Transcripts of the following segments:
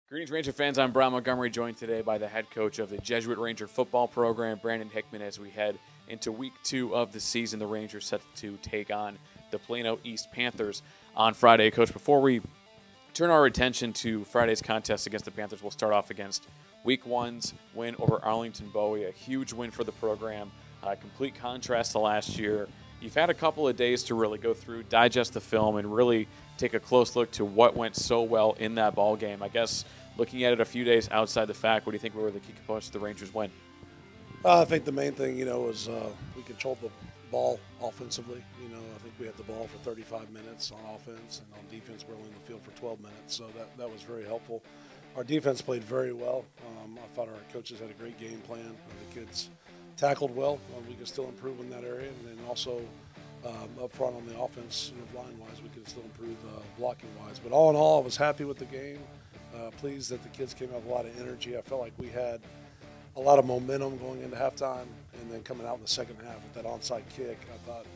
Greetings, Ranger fans. I'm Bryan Montgomery, joined today by the head coach of the Jesuit Ranger football program, Bryan Hickman, as we head into week 2 of the season. The Rangers set to take on the Plano East Panthers on Friday. Coach, before we turn our attention to Friday's contest against the Panthers, we'll start off against week 1's win over Arlington Bowie, a huge win for the program, complete contrast to last year. You've had a couple of days to really go through, digest the film, and really take a close look to what went so well in that ball game. I guess looking at it a few days outside the fact, what do you think were the key components of the Rangers' win? I think the main thing, was we controlled the ball offensively. I think we had the ball for 35 minutes on offense, and on defense we were only in the field for 12 minutes, so that was very helpful. Our defense played very well. I thought our coaches had a great game plan. The kids tackled well. We could still improve in that area, and then also up front on the offense, line-wise, we could still improve blocking-wise. But all in all, I was happy with the game. Pleased that the kids came out with a lot of energy. I felt like we had a lot of momentum going into halftime, and then coming out in the second half with that onside kick, I thought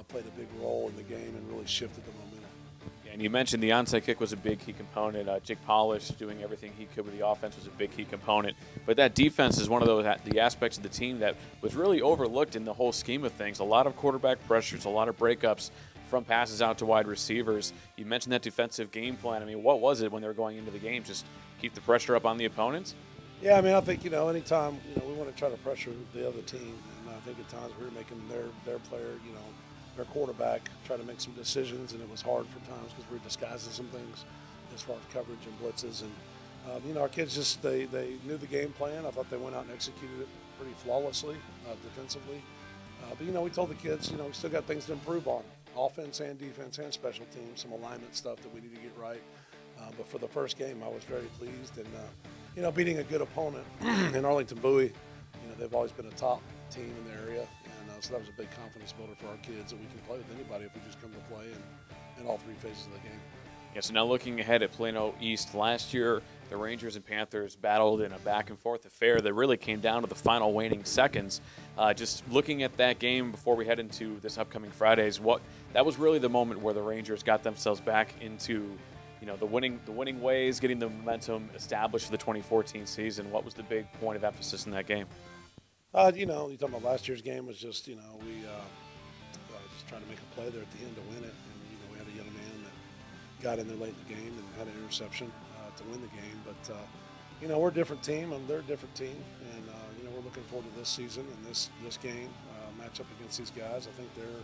played a big role in the game and really shifted the momentum. Yeah, and you mentioned the onside kick was a big key component. Jake Polish doing everything he could with the offense was a big key component. But that defense is one of the aspects of the team that was really overlooked in the whole scheme of things. A lot of quarterback pressures, a lot of breakups from passes out to wide receivers. You mentioned that defensive game plan. I mean, what was it when they were going into the game? Just keep the pressure up on the opponents? Yeah, I think, anytime, we want to try to pressure the other team. And I think at times we were making their player, their quarterback try to make some decisions, and it was hard for times because we were disguising some things as far as coverage and blitzes. And, our kids just, they knew the game plan. I thought they went out and executed it pretty flawlessly defensively. But, we told the kids, we still got things to improve on. Offense and defense and special teams, some alignment stuff that we need to get right. But for the first game, I was very pleased. And, beating a good opponent in Arlington Bowie, they've always been a top team in the area. And so that was a big confidence builder for our kids that we can play with anybody if we just come to play in all 3 phases of the game. Yeah, so now looking ahead at Plano East, last year the Rangers and Panthers battled in a back-and-forth affair that really came down to the final waning seconds. Just looking at that game before we head into this upcoming Fridays, that was really the moment where the Rangers got themselves back into the winning ways, getting the momentum established for the 2014 season. What was the big point of emphasis in that game? You're talking about last year's game was just, we just trying to make a play there at the end to win it. And, we had a young man that got in there late in the game and had an interception to win the game. But, we're a different team, and they're a different team. And, we're looking forward to this season and this game match up against these guys. I think they're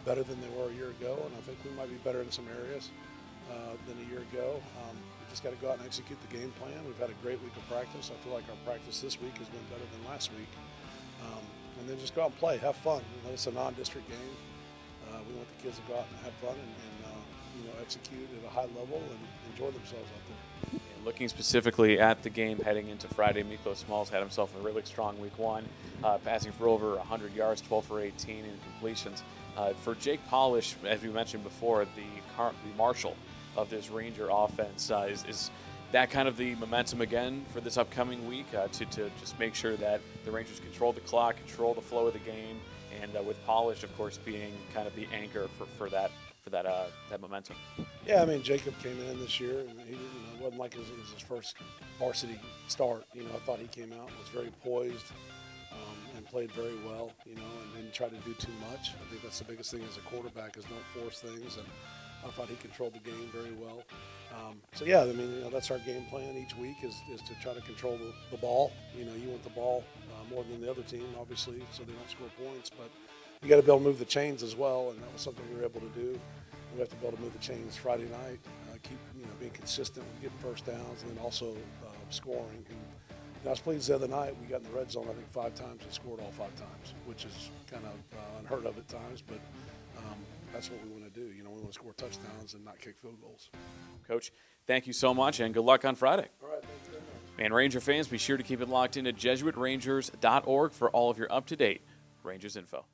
better than they were a year ago, and I think we might be better in some areas than a year ago. We just got to go out and execute the game plan. We've had a great week of practice. I feel like our practice this week has been better than last week. And then just go out and play, have fun. It's a non-district game. We want the kids to go out and have fun and execute at a high level and enjoy themselves out there. And looking specifically at the game heading into Friday, Miklo Smalls had himself a really strong week 1, passing for over 100 yards, 12 for 18 in completions. For Jake Polish, as we mentioned before, the marshal of this Ranger offense, is that kind of the momentum again for this upcoming week to just make sure that the Rangers control the clock, control the flow of the game, and with Polish, of course, being kind of the anchor for that momentum. Yeah, Jacob came in this year, and he it wasn't like it was his first varsity start. I thought he came out and was very poised and played very well, and didn't try to do too much. I think that's the biggest thing as a quarterback is don't force things, and I thought he controlled the game very well. So yeah, that's our game plan each week is to try to control the ball. You want the ball more than the other team, obviously, so they don't score points, but you got to be able to move the chains as well, and that was something we were able to do. We have to be able to move the chains Friday night, keep being consistent with getting first downs, and then also scoring. And I was pleased the other night we got in the red zone I think 5 times and scored all 5 times, which is kind of unheard of at times, but that's what we want to do. We want to score touchdowns and not kick field goals. Coach, thank you so much, and good luck on Friday. All right, thanks very much. And Ranger fans, be sure to keep it locked into JesuitRangers.org for all of your up-to-date Rangers info.